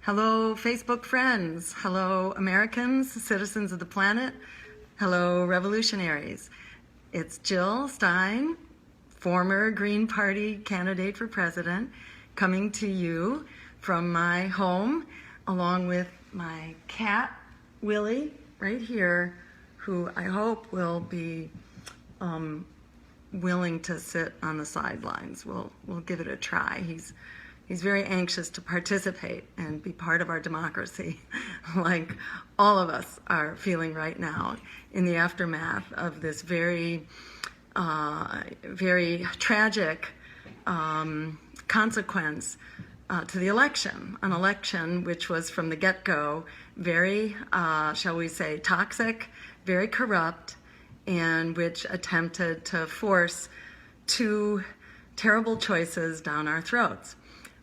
Hello, Facebook friends. Hello, Americans, citizens of the planet. Hello, revolutionaries. It's Jill Stein, former Green Party candidate for president, coming to you from my home, along with my cat, Willie, right here, who I hope will be willing to sit on the sidelines. We'll give it a try. He's very anxious to participate and be part of our democracy, like all of us are feeling right now in the aftermath of this very tragic consequence to the election, an election which was from the get-go very, shall we say, toxic, very corrupt, and which attempted to force two terrible choices down our throats.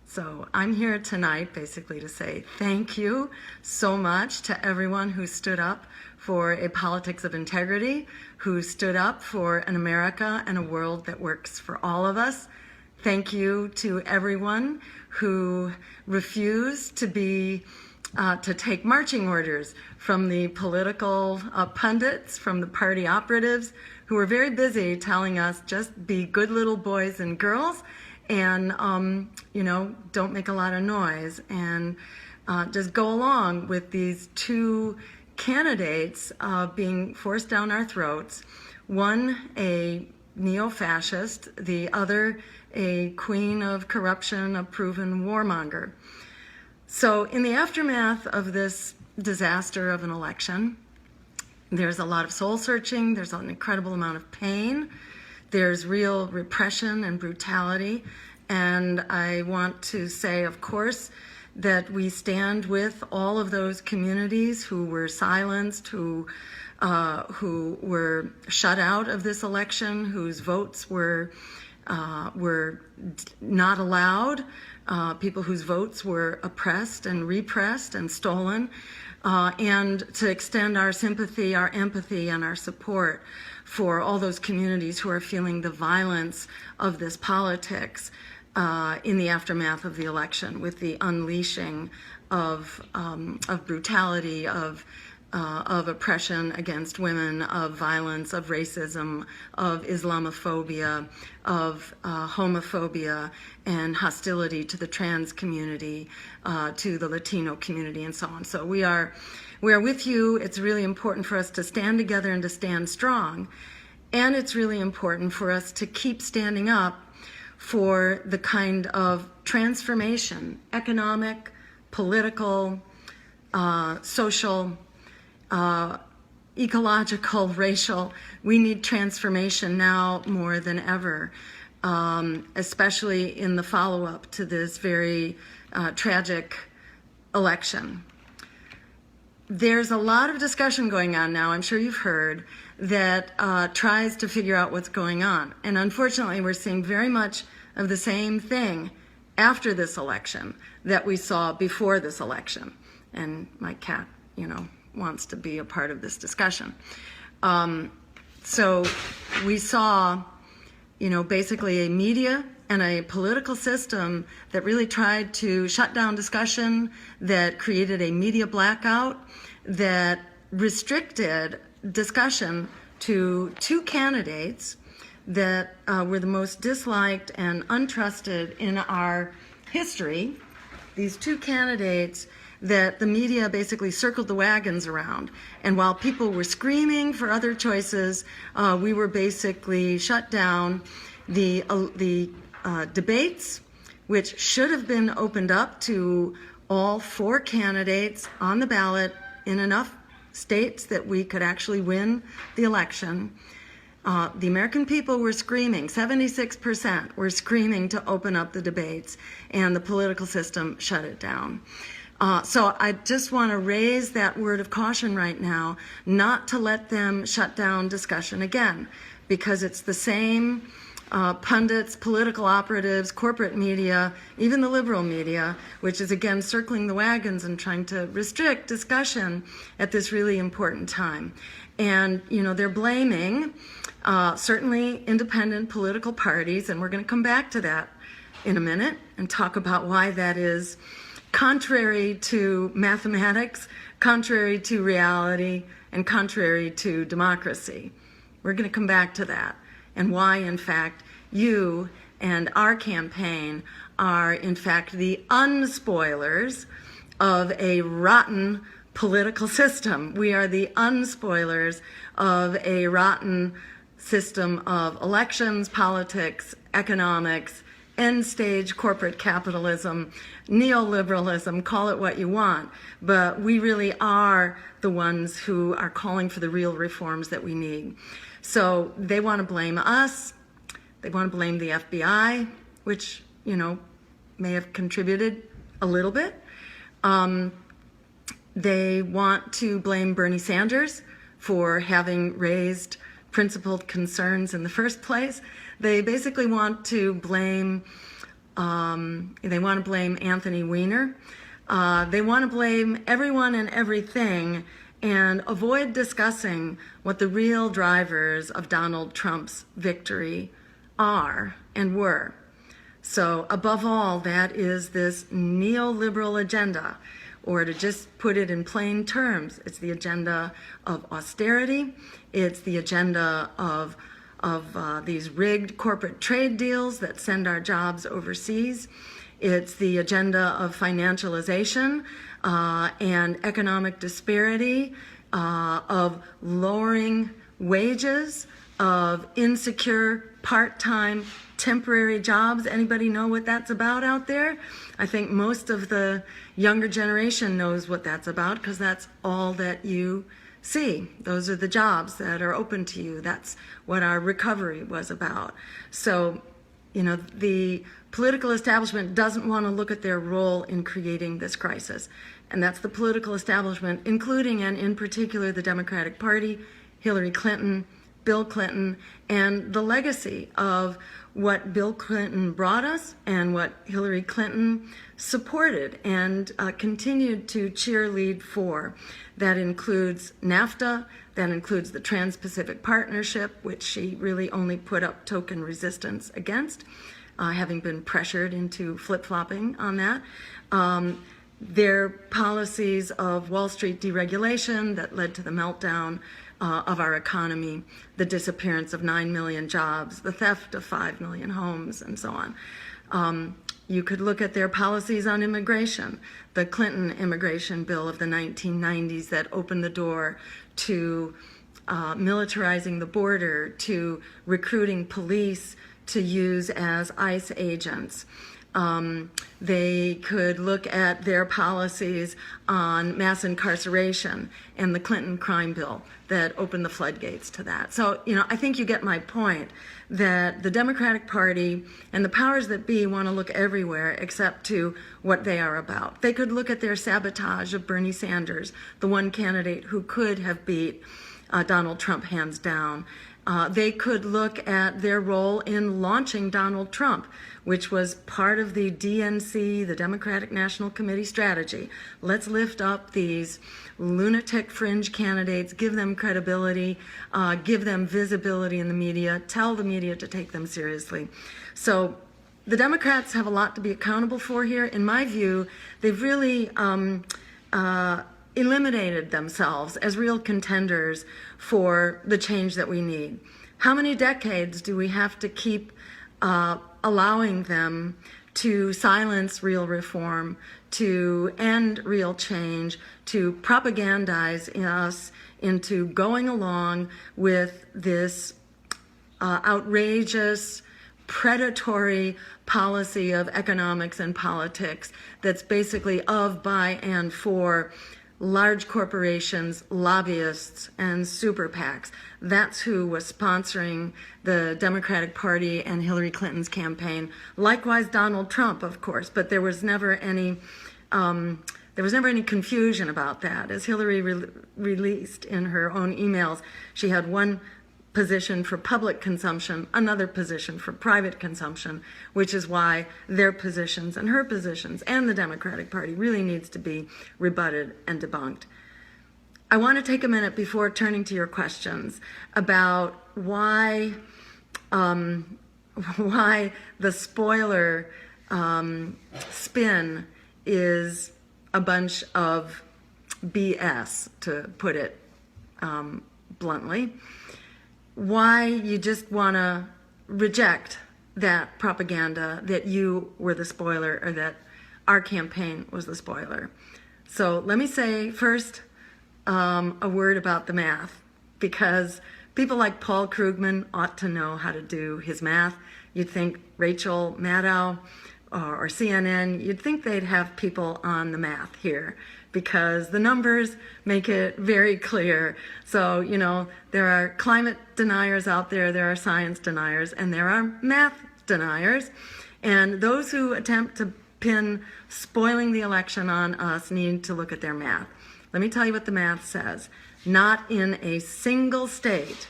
So I'm here tonight basically to say thank you so much to everyone who stood up for a politics of integrity, who stood up for an America and a world that works for all of us. Thank you to everyone who refused to take marching orders from the political pundits, from the party operatives, who were very busy telling us just be good little boys and girls and, don't make a lot of noise and just go along with these two candidates being forced down our throats. One, a neo-fascist, the other, a queen of corruption, a proven warmonger. So in the aftermath of this disaster of an election, there's a lot of soul searching, there's an incredible amount of pain, there's real repression and brutality, and I want to say, of course, that we stand with all of those communities who were silenced, who were shut out of this election, whose votes were not allowed, people whose votes were oppressed and repressed and stolen, and to extend our sympathy, our empathy, and our support for all those communities who are feeling the violence of this politics in the aftermath of the election, with the unleashing of brutality, of oppression against women, of violence, of racism, of Islamophobia, of homophobia, and hostility to the trans community, to the Latino community, and so on. So we are with you. It's really important for us to stand together and to stand strong. And it's really important for us to keep standing up for the kind of transformation, economic, political, social, ecological, racial. We need transformation now more than ever, especially in the follow-up to this very tragic election. There's a lot of discussion going on now, I'm sure you've heard, that tries to figure out what's going on. And unfortunately, we're seeing very much of the same thing after this election that we saw before this election. And my cat, wants to be a part of this discussion. So we saw, basically a media and a political system that really tried to shut down discussion, that created a media blackout, that restricted discussion to two candidates that were the most disliked and untrusted in our history. These two candidates that the media basically circled the wagons around. And while people were screaming for other choices, we were basically shut down. The debates, which should have been opened up to all four candidates on the ballot in enough states that we could actually win the election. The American people were screaming, 76% were screaming to open up the debates, and the political system shut it down. So I just want to raise that word of caution right now, not to let them shut down discussion again, because it's the same pundits, political operatives, corporate media, even the liberal media, which is again circling the wagons and trying to restrict discussion at this really important time. And, they're blaming certainly independent political parties, and we're going to come back to that in a minute and talk about why that is contrary to mathematics, contrary to reality, and contrary to democracy. We're going to come back to that and why, in fact, you and our campaign are, in fact, the unspoilers of a rotten political system. We are the unspoilers of a rotten system of elections, politics, economics, end-stage corporate capitalism, neoliberalism, call it what you want. But we really are the ones who are calling for the real reforms that we need. So they want to blame us. They want to blame the FBI, which, you know, may have contributed a little bit. They want to blame Bernie Sanders for having raised principled concerns in the first place. They basically want to blame, Anthony Weiner. They want to blame everyone and everything and avoid discussing what the real drivers of Donald Trump's victory are and were. So above all, that is this neoliberal agenda, or to just put it in plain terms, it's the agenda of austerity, it's the agenda of these rigged corporate trade deals that send our jobs overseas. It's the agenda of financialization and economic disparity, of lowering wages, of insecure part-time temporary jobs. Anybody know what that's about out there? I think most of the younger generation knows what that's about because that's all that you see. Those are the jobs that are open to you. That's what our recovery was about. So, you know, the political establishment doesn't want to look at their role in creating this crisis. And that's the political establishment, including and in particular the Democratic Party, Hillary Clinton, Bill Clinton, and the legacy of what Bill Clinton brought us and what Hillary Clinton supported and continued to cheerlead for. That includes NAFTA, that includes the Trans-Pacific Partnership, which she really only put up token resistance against, having been pressured into flip-flopping on that. Their policies of Wall Street deregulation that led to the meltdown of our economy, the disappearance of 9 million jobs, the theft of 5 million homes, and so on. You could look at their policies on immigration, the Clinton immigration bill of the 1990s that opened the door to militarizing the border, to recruiting police to use as ICE agents. They could look at their policies on mass incarceration and the Clinton crime bill that opened the floodgates to that. So, you know, I think you get my point that the Democratic Party and the powers that be want to look everywhere except to what they are about. They could look at their sabotage of Bernie Sanders, the one candidate who could have beat Donald Trump hands down. They could look at their role in launching Donald Trump, which was part of the DNC, the Democratic National Committee strategy. Let's lift up these lunatic fringe candidates, give them credibility, give them visibility in the media, tell the media to take them seriously. So the Democrats have a lot to be accountable for here. In my view, they've really eliminated themselves as real contenders for the change that we need. How many decades do we have to keep allowing them to silence real reform, to end real change, to propagandize us into going along with this outrageous, predatory policy of economics and politics that's basically of, by, and for large corporations, lobbyists, and super PACs. That's who was sponsoring the Democratic Party and Hillary Clinton's campaign. Likewise, Donald Trump, of course, but there was never any confusion about that. As Hillary released in her own emails, she had one position for public consumption, another position for private consumption, which is why their positions and her positions and the Democratic Party really needs to be rebutted and debunked. I want to take a minute before turning to your questions about why the spoiler spin is a bunch of BS, to put it bluntly. Why you just want to reject that propaganda that you were the spoiler, or that our campaign was the spoiler. So let me say first a word about the math, because people like Paul Krugman ought to know how to do his math. You'd think Rachel Maddow or CNN, you'd think they'd have people on the math here, because the numbers make it very clear. So, you know, there are climate deniers out there, there are science deniers, and there are math deniers. And those who attempt to pin spoiling the election on us need to look at their math. Let me tell you what the math says. Not in a single state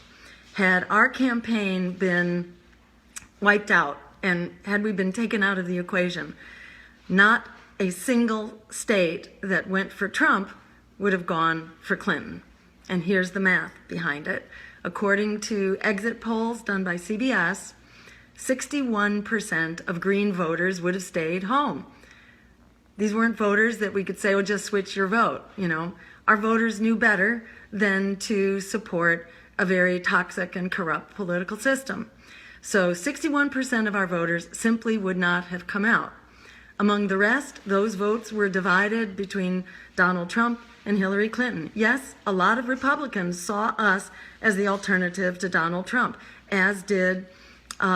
had our campaign been wiped out, and had we been taken out of the equation, not a single state that went for Trump would have gone for Clinton. And here's the math behind it. According to exit polls done by CBS, 61% of Green voters would have stayed home. These weren't voters that we could say, oh, just switch your vote. You know, our voters knew better than to support a very toxic and corrupt political system. So 61% of our voters simply would not have come out. Among the rest, those votes were divided between Donald Trump and Hillary Clinton. Yes, a lot of Republicans saw us as the alternative to Donald Trump, as did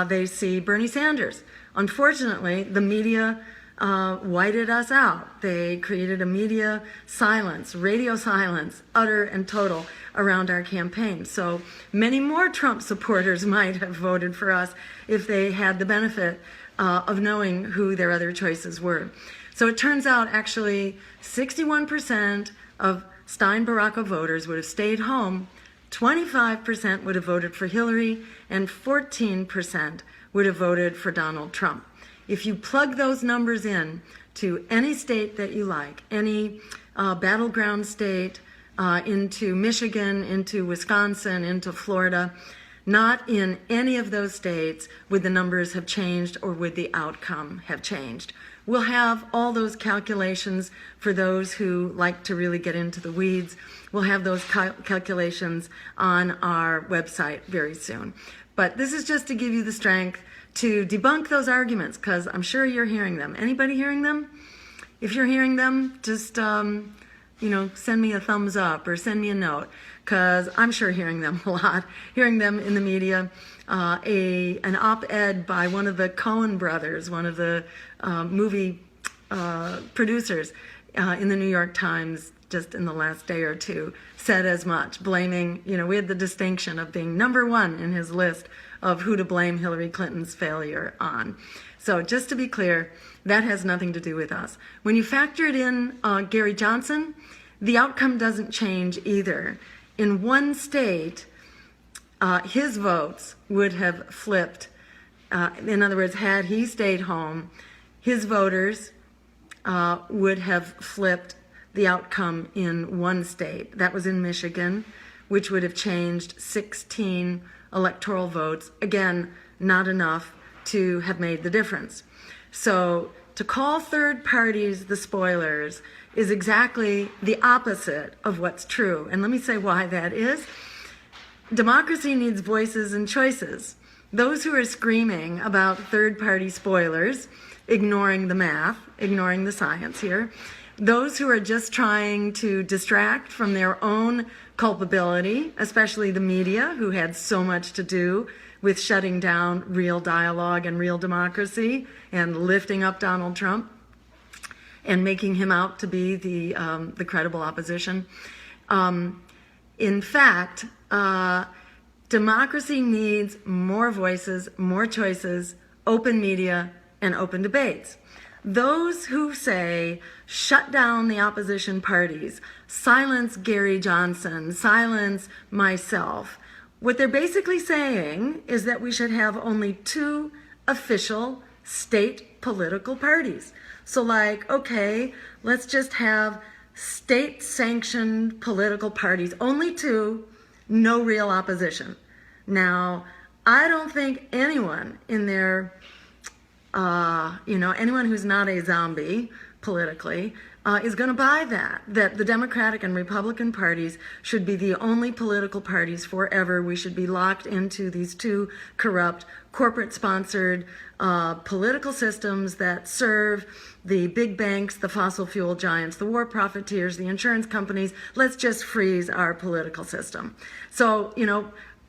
they see Bernie Sanders. Unfortunately, the media whited us out. They created a media silence, radio silence, utter and total, around our campaign. So many more Trump supporters might have voted for us if they had the benefit of knowing who their other choices were. So it turns out actually 61% of Stein Baraka voters would have stayed home, 25% would have voted for Hillary, and 14% would have voted for Donald Trump. If you plug those numbers in to any state that you like, any battleground state, into Michigan, into Wisconsin, into Florida, not in any of those states would the numbers have changed or would the outcome have changed. We'll have all those calculations for those who like to really get into the weeds. We'll have those calculations on our website very soon. But this is just to give you the strength to debunk those arguments, because I'm sure you're hearing them. Anybody hearing them? If you're hearing them, just send me a thumbs up or send me a note, because I'm sure hearing them a lot, hearing them in the media. An op-ed by one of the Coen brothers, one of the movie producers in the New York Times just in the last day or two, said as much, blaming, we had the distinction of being number one in his list of who to blame Hillary Clinton's failure on. So just to be clear, that has nothing to do with us. When you factor it in, Gary Johnson, the outcome doesn't change either. In one state, his votes would have flipped. In other words, had he stayed home, his voters would have flipped the outcome in one state. That was in Michigan, which would have changed 16 electoral votes. Again, not enough to have made the difference. So to call third parties the spoilers is exactly the opposite of what's true. And let me say why that is. Democracy needs voices and choices. Those who are screaming about third-party spoilers, ignoring the math, ignoring the science here, those who are just trying to distract from their own culpability, especially the media, who had so much to do with shutting down real dialogue and real democracy and lifting up Donald Trump and making him out to be the credible opposition. In fact, democracy needs more voices, more choices, open media, and open debates. Those who say, shut down the opposition parties, silence Gary Johnson, silence myself, what they're basically saying is that we should have only 2 official state political parties. So okay, let's just have state-sanctioned political parties, only 2, no real opposition. Now, I don't think anyone in their, anyone who's not a zombie, politically is going to buy that the Democratic and Republican parties should be the only political parties forever. We should be locked into these two corrupt, corporate-sponsored political systems that serve the big banks, the fossil fuel giants, the war profiteers, the insurance companies. Let's just freeze our political system. So,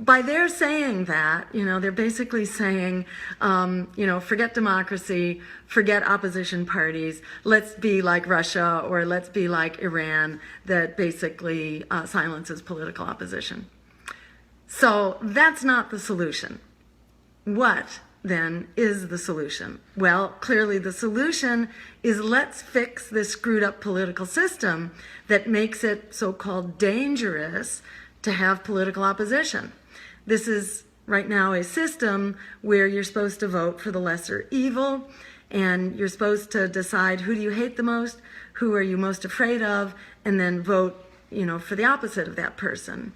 by their saying that, they're basically saying, forget democracy, forget opposition parties, let's be like Russia or let's be like Iran that basically silences political opposition. So that's not the solution. What then is the solution? Well, clearly the solution is let's fix this screwed up political system that makes it so-called dangerous to have political opposition. This is right now a system where you're supposed to vote for the lesser evil, and you're supposed to decide who do you hate the most, who are you most afraid of, and then vote, for the opposite of that person.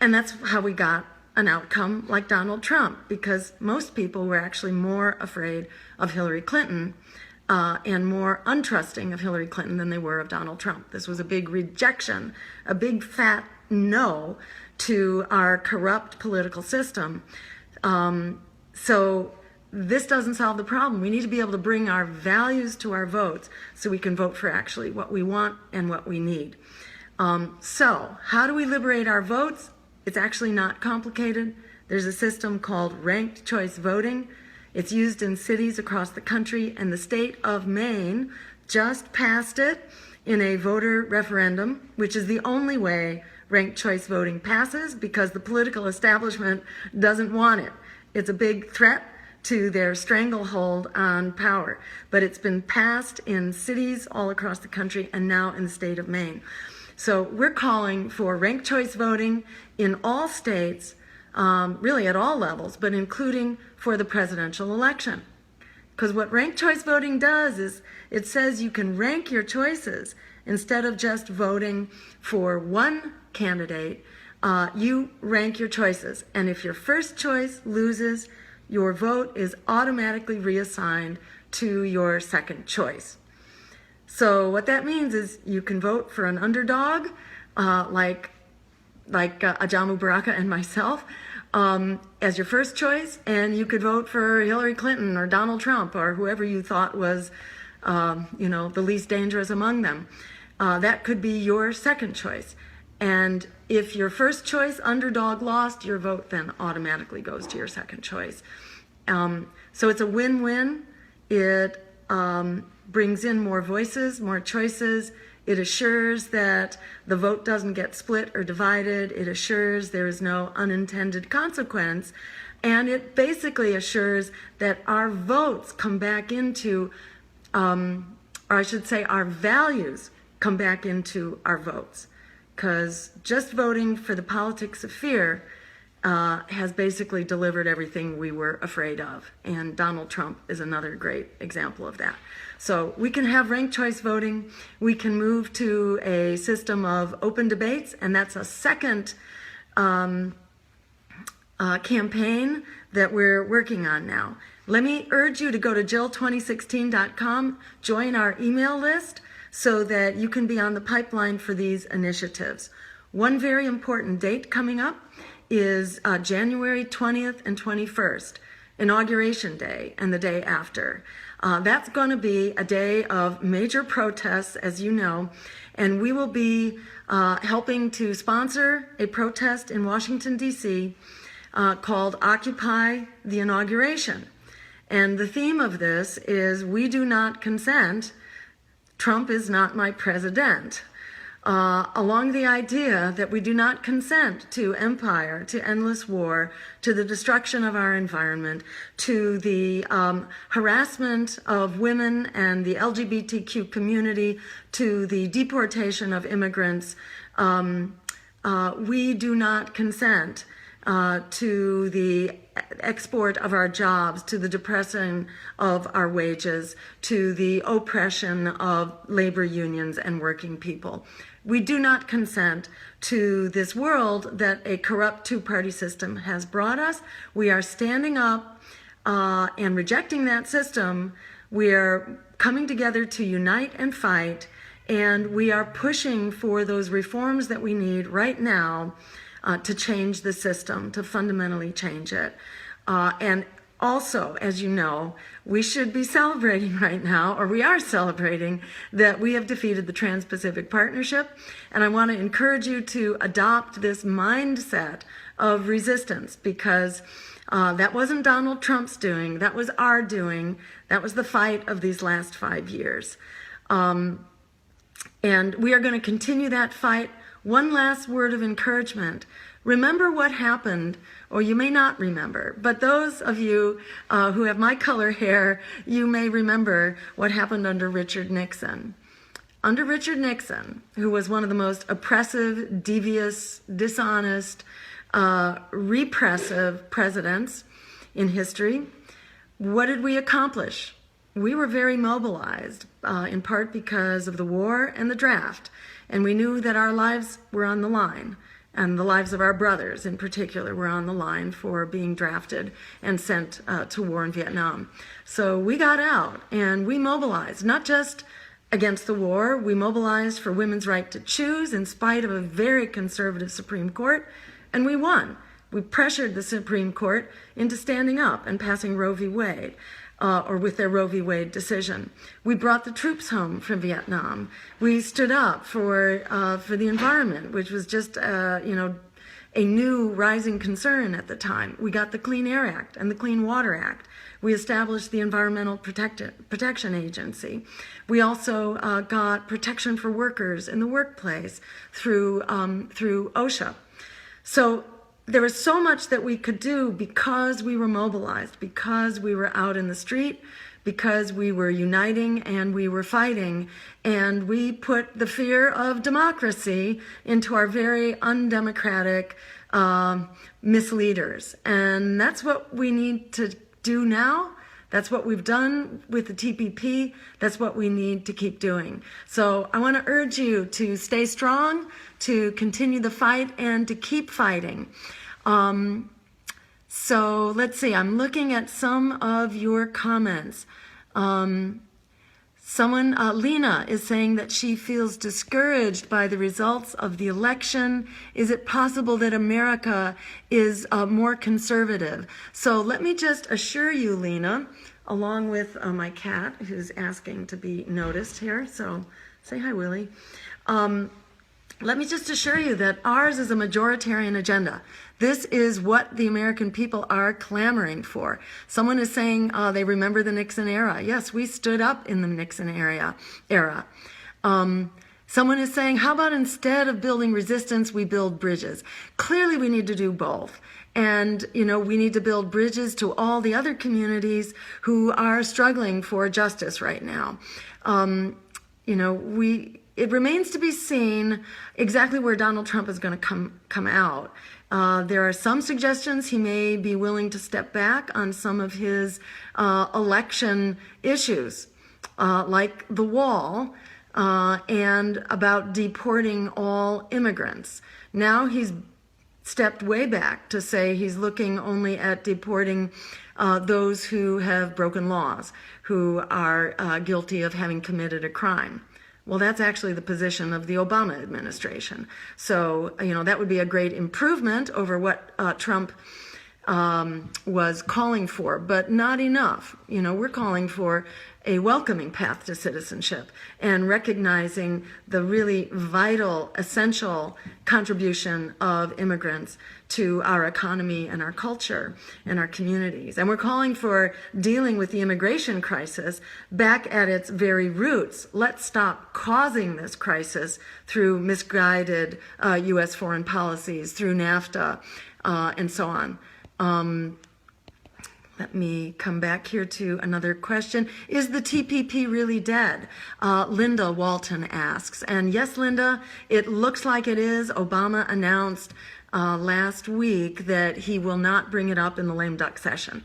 And that's how we got an outcome like Donald Trump, because most people were actually more afraid of Hillary Clinton and more untrusting of Hillary Clinton than they were of Donald Trump. This was a big rejection, a big fat no to our corrupt political system. So this doesn't solve the problem. We need to be able to bring our values to our votes so we can vote for actually what we want and what we need. So how do we liberate our votes? It's actually not complicated. There's a system called ranked choice voting. It's used in cities across the country, and the state of Maine just passed it in a voter referendum, which is the only way ranked choice voting passes because the political establishment doesn't want it. It's a big threat to their stranglehold on power. But it's been passed in cities all across the country and now in the state of Maine. So we're calling for ranked choice voting in all states, really at all levels, but including for the presidential election. Because what ranked choice voting does is it says you can rank your choices. Instead of just voting for one candidate, you rank your choices. And if your first choice loses, your vote is automatically reassigned to your second choice. So what that means is you can vote for an underdog, like Ajamu Baraka and myself, as your first choice, and you could vote for Hillary Clinton or Donald Trump or whoever you thought was, the least dangerous among them. That could be your second choice. And if your first choice underdog lost, your vote then automatically goes to your second choice. So it's a win-win. It brings in more voices, more choices. It assures that the vote doesn't get split or divided. It assures there is no unintended consequence. And it basically assures that our votes come back into, or I should say our values come back into our votes. Because just voting for the politics of fear has basically delivered everything we were afraid of. And Donald Trump is another great example of that. So we can have ranked choice voting. We can move to a system of open debates, and that's a second campaign that we're working on now. Let me urge you to go to jill2016.com, join our email list, so that you can be on the pipeline for these initiatives. One very important date coming up is January 20th and 21st, Inauguration Day and the day after. That's going to be a day of major protests, as you know, and we will be helping to sponsor a protest in Washington, D.C. Called Occupy the Inauguration. And the theme of this is we do not consent. Trump is not my president. Along the idea that we do not consent to empire, to endless war, to the destruction of our environment, to the harassment of women and the LGBTQ community, to the deportation of immigrants. We do not consent to the export of our jobs, to the depressing of our wages, to the oppression of labor unions and working people. We do not consent to this world that a corrupt two-party system has brought us. We are standing up and rejecting that system. We are coming together to unite and fight, and we are pushing for those reforms that we need right now to change the system, to fundamentally change it. And also, as you know, we should be celebrating right now, or we are celebrating, that we have defeated the Trans-Pacific Partnership. And I want to encourage you to adopt this mindset of resistance, because that wasn't Donald Trump's doing. That was our doing. That was the fight of these last 5 years. And we are going to continue that fight. One last word of encouragement. Remember what happened, or you may not remember, but those of you who have my color hair, you may remember what happened under Richard Nixon. Under Richard Nixon, who was one of the most oppressive, devious, dishonest, repressive presidents in history, what did we accomplish? We were very mobilized, in part because of the war and the draft, and we knew that our lives were on the line. And the lives of our brothers, in particular, were on the line for being drafted and sent to war in Vietnam. So we got out and we mobilized, not just against the war. We mobilized for women's right to choose in spite of a very conservative Supreme Court, and we won. We pressured the Supreme Court into standing up and passing Roe v. Wade. Or with their Roe v. Wade decision. We brought the troops home from Vietnam. We stood up for the environment, which was just, a new rising concern at the time. We got the Clean Air Act and the Clean Water Act. We established the Environmental Protection Agency. We also got protection for workers in the workplace through OSHA. So there was so much that we could do because we were mobilized, because we were out in the street, because we were uniting and we were fighting, and we put the fear of democracy into our very undemocratic misleaders. And that's what we need to do now. That's what we've done with the TPP. That's what we need to keep doing. So I want to urge you to stay strong, to continue the fight, and to keep fighting. So let's see, I'm looking at some of your comments. Lena is saying that she feels discouraged by the results of the election. Is it possible that America is more conservative? So let me just assure you, Lena, along with my cat, who's asking to be noticed here. So say hi, Willie. Let me just assure you that ours is a majoritarian agenda. This is what the American people are clamoring for. Someone is saying they remember the Nixon era. Yes, we stood up in the Nixon era. Someone is saying, how about instead of building resistance, we build bridges? Clearly, we need to do both. And, we need to build bridges to all the other communities who are struggling for justice right now. It remains to be seen exactly where Donald Trump is going to come out. There are some suggestions he may be willing to step back on some of his election issues, like the wall and about deporting all immigrants. Now he's stepped way back to say he's looking only at deporting those who have broken laws, who are guilty of having committed a crime. Well, that's actually the position of the Obama administration. So, that would be a great improvement over what Trump was calling for, but not enough. We're calling for a welcoming path to citizenship and recognizing the really vital, essential contribution of immigrants to our economy and our culture and our communities. And we're calling for dealing with the immigration crisis back at its very roots. Let's stop causing this crisis through misguided U.S. foreign policies, through NAFTA, and so on. Let me come back here to another question. Is the TPP really dead? Linda Walton asks. And yes, Linda, it looks like it is. Obama announced last week that he will not bring it up in the lame duck session.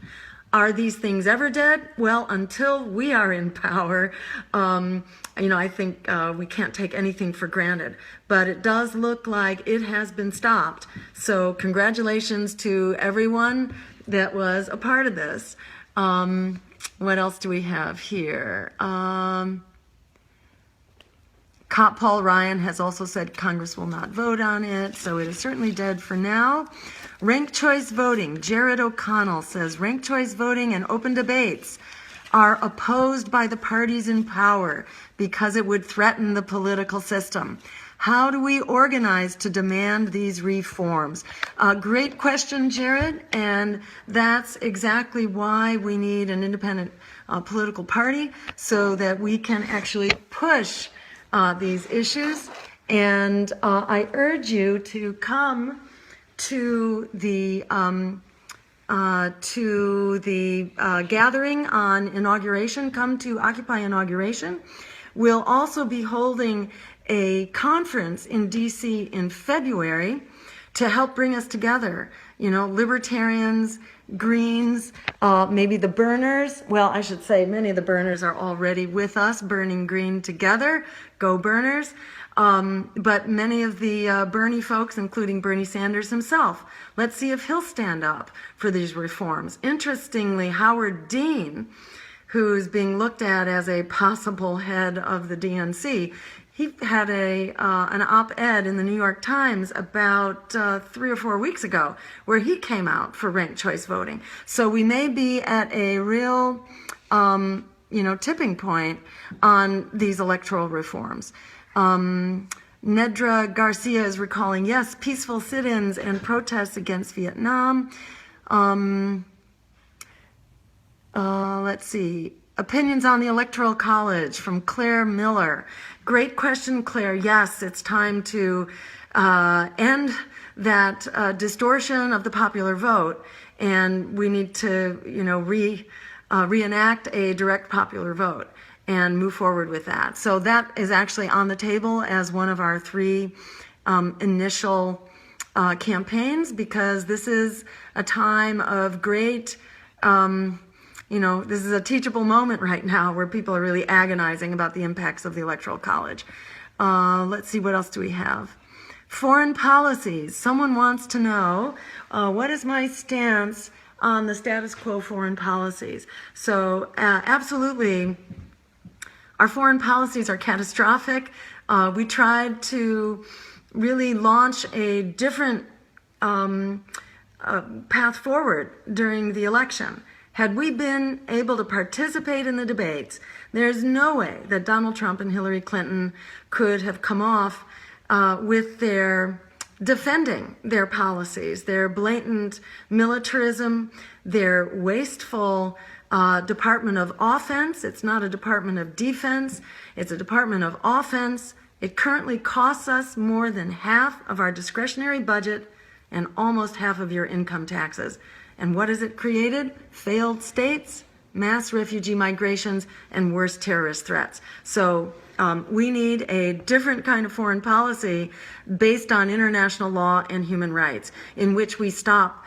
Are these things ever dead? Well, until we are in power, I think we can't take anything for granted. But it does look like it has been stopped. So congratulations to everyone that was a part of this. What else do we have here? Paul Ryan has also said Congress will not vote on it, so it is certainly dead for now. Ranked choice voting. Jared O'Connell says ranked choice voting and open debates are opposed by the parties in power because it would threaten the political system. How do we organize to demand these reforms? Great question, Jared, and that's exactly why we need an independent political party so that we can actually push these issues. And I urge you to come to the gathering on inauguration. Come to Occupy Inauguration. We'll also be holding a conference in DC in February to help bring us together. You know, libertarians, Greens, maybe the Burners. Well, I should say many of the Burners are already with us, burning green together. Go Burners. But many of the Bernie folks, including Bernie Sanders himself, let's see if he'll stand up for these reforms. Interestingly, Howard Dean, who's being looked at as a possible head of the DNC, he had an op-ed in the New York Times about 3 or 4 weeks ago where he came out for ranked choice voting. So we may be at a real, tipping point on these electoral reforms. Nedra Garcia is recalling, yes, peaceful sit-ins and protests against Vietnam. Let's see. Opinions on the Electoral College from Claire Miller. Great question, Claire. Yes, it's time to end that distortion of the popular vote, and we need to, reenact a direct popular vote and move forward with that. So that is actually on the table as one of our 3 initial campaigns, because this is a time of great this is a teachable moment right now where people are really agonizing about the impacts of the Electoral College. Let's see, what else do we have? Foreign policies. Someone wants to know, what is my stance on the status quo foreign policies? So absolutely, our foreign policies are catastrophic. We tried to really launch a different path forward during the election. Had we been able to participate in the debates, there's no way that Donald Trump and Hillary Clinton could have come off with their defending their policies, their blatant militarism, their wasteful Department of Offense. It's not a Department of Defense. It's a Department of Offense. It currently costs us more than half of our discretionary budget and almost half of your income taxes. And what has it created? Failed states, mass refugee migrations, and worse terrorist threats. So we need a different kind of foreign policy based on international law and human rights, in which we stop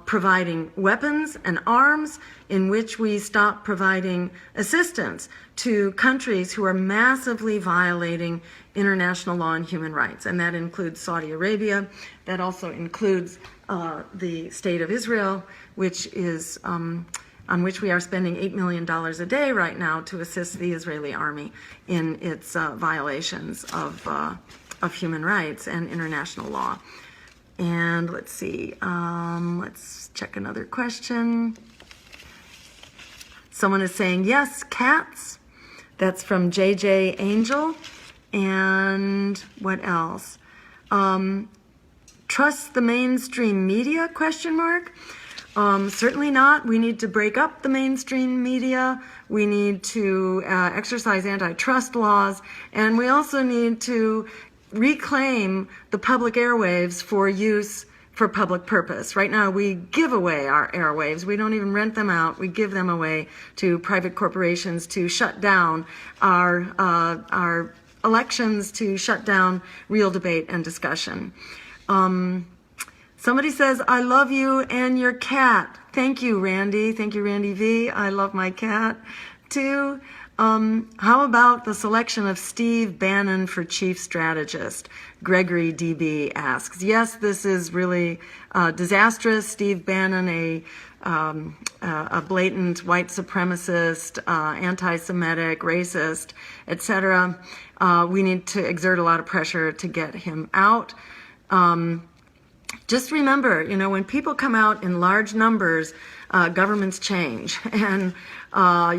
providing weapons and arms, in which we stop providing assistance to countries who are massively violating international law and human rights. And that includes Saudi Arabia. That also includes the State of Israel, which is on which we are spending $8 million a day right now to assist the Israeli army in its violations of human rights and international law. And let's see, let's check another question. Someone is saying, yes, cats. That's from JJ Angel. And what else? Trust the mainstream media, question mark? Certainly not. We need to break up the mainstream media. We need to exercise antitrust laws. And we also need to reclaim the public airwaves for use for public purpose. Right now, we give away our airwaves. We don't even rent them out. We give them away to private corporations to shut down our elections, to shut down real debate and discussion. Somebody says, I love you and your cat. Thank you, Randy. Thank you, Randy V. I love my cat, too. How about the selection of Steve Bannon for chief strategist? Gregory DB asks. Yes, this is really disastrous. Steve Bannon, a blatant white supremacist, anti-Semitic, racist, etc. We need to exert a lot of pressure to get him out. Just remember, when people come out in large numbers, governments change. And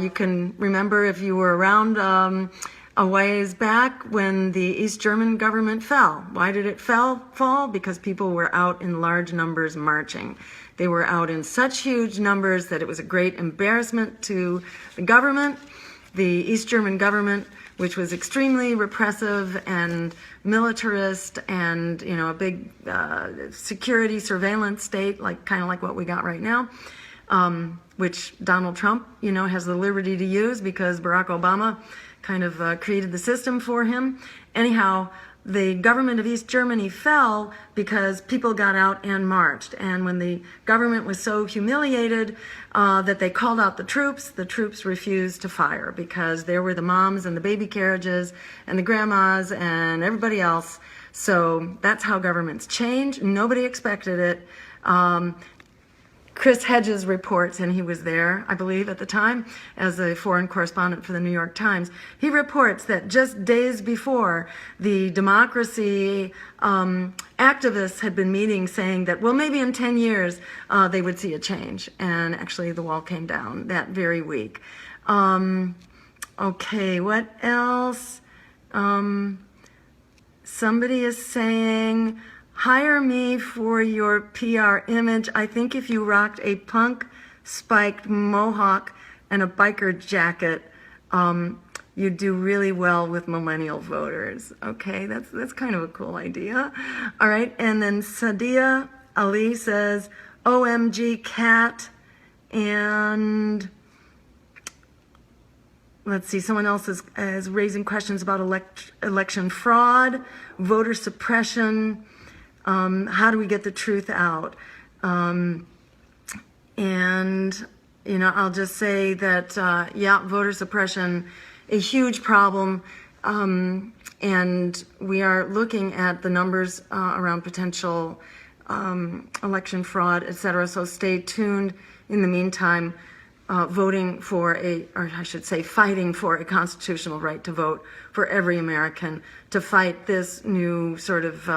you can remember, if you were around a ways back, when the East German government fell. Why did it fall? Because people were out in large numbers marching. They were out in such huge numbers that it was a great embarrassment to the government, the East German government, which was extremely repressive and militarist, and a big security surveillance state, kind of like what we got right now, which Donald Trump, has the liberty to use because Barack Obama kind of created the system for him. Anyhow, the government of East Germany fell because people got out and marched. And when the government was so humiliated that they called out the troops refused to fire because there were the moms and the baby carriages and the grandmas and everybody else. So that's how governments change. Nobody expected it. Chris Hedges reports, and he was there, I believe, at the time, as a foreign correspondent for the New York Times. He reports that just days before, the democracy activists had been meeting, saying that, well, maybe in 10 years they would see a change. And actually, the wall came down that very week. Okay, what else? Somebody is saying, hire me for your PR image. I think if you rocked a punk spiked mohawk and a biker jacket, you'd do really well with millennial voters. Okay, that's kind of a cool idea. All right, and then Sadia Ali says, OMG cat, and let's see, someone else is raising questions about election fraud, voter suppression. How do we get the truth out? And, I'll just say that, voter suppression, a huge problem. And we are looking at the numbers around potential election fraud, et cetera. So stay tuned. In the meantime, fighting for a constitutional right to vote for every American, to fight this new sort of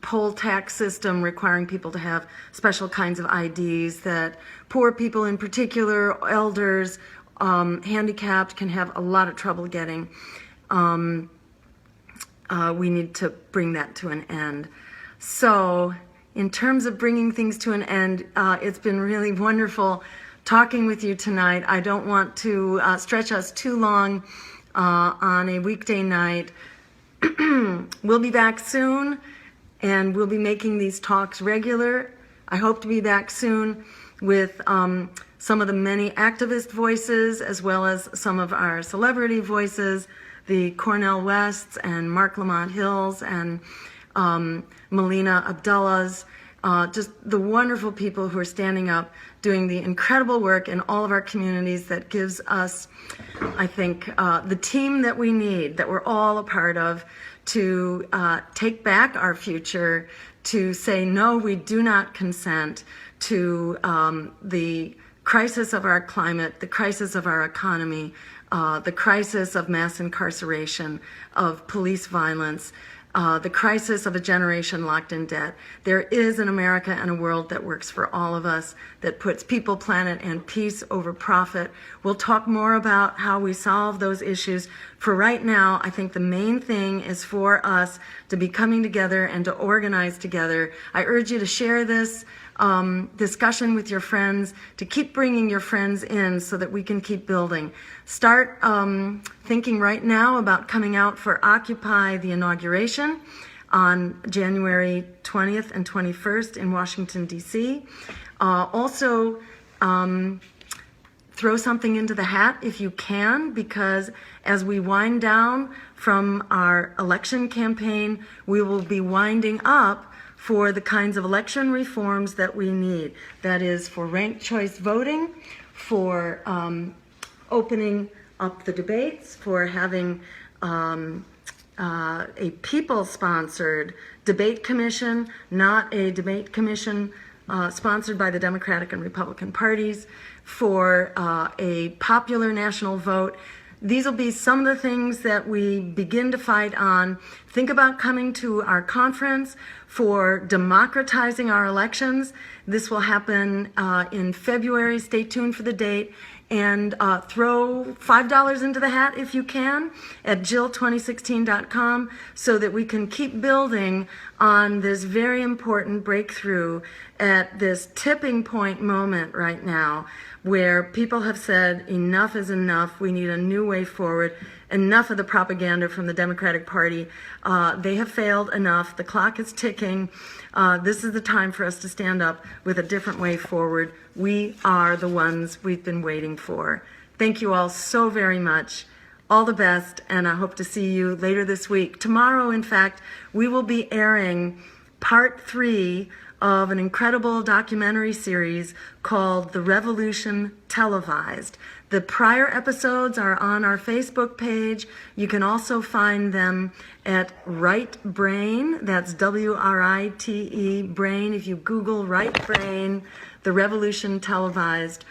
poll tax system requiring people to have special kinds of IDs that poor people in particular, elders, handicapped can have a lot of trouble getting. We need to bring that to an end. So in terms of bringing things to an end, it's been really wonderful talking with you tonight. I don't want to stretch us too long on a weekday night. We'll be back soon, and we'll be making these talks regular. I hope to be back soon with some of the many activist voices, as well as some of our celebrity voices, the Cornel Wests and Mark Lamont Hills and Melina Abdullahs, just the wonderful people who are standing up, doing the incredible work in all of our communities that gives us, I think, the team that we need, that we're all a part of, to take back our future, to say, no, we do not consent to the crisis of our climate, the crisis of our economy, the crisis of mass incarceration, of police violence, the crisis of a generation locked in debt. There is an America and a world that works for all of us, that puts people, planet, and peace over profit. We'll talk more about how we solve those issues. For right now, I think the main thing is for us to be coming together and to organize together. I urge you to share this discussion with your friends, to keep bringing your friends in so that we can keep building. Start thinking right now about coming out for Occupy the inauguration on January 20th and 21st in Washington, D.C. Also, throw something into the hat if you can, because as we wind down from our election campaign, we will be winding up for the kinds of election reforms that we need. That is for ranked choice voting, for opening up the debates, for having a people-sponsored debate commission, not a debate commission sponsored by the Democratic and Republican parties, for a popular national vote. These will be some of the things that we begin to fight on. Think about coming to our conference for democratizing our elections. This will happen in February. Stay tuned for the date. And throw $5 into the hat if you can at jill2016.com so that we can keep building on this very important breakthrough at this tipping point moment right now where people have said enough is enough. We need a new way forward. Enough of the propaganda from the Democratic Party. They have failed enough. The clock is ticking. This is the time for us to stand up with a different way forward. We are the ones we've been waiting for. Thank you all so very much. All the best, and I hope to see you later this week. Tomorrow, in fact, we will be airing part 3 of an incredible documentary series called The Revolution Televised. The prior episodes are on our Facebook page. You can also find them at Right Brain. That's W-R-I-T-E, Brain. If you Google Right Brain, The Revolution Televised,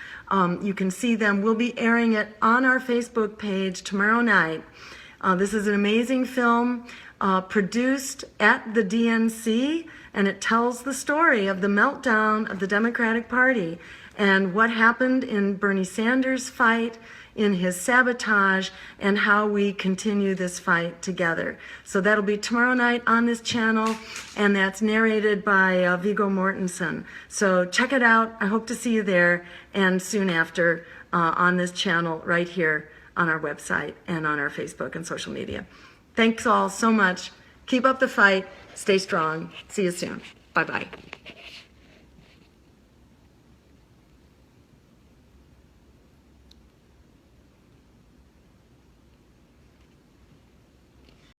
you can see them. We'll be airing it on our Facebook page tomorrow night. This is an amazing film produced at the DNC, and it tells the story of the meltdown of the Democratic Party and what happened in Bernie Sanders' fight, in his sabotage, and how we continue this fight together. So that'll be tomorrow night on this channel, and that's narrated by Viggo Mortensen. So check it out. I hope to see you there, and soon after on this channel right here on our website and on our Facebook and social media. Thanks all so much. Keep up the fight. Stay strong. See you soon. Bye-bye.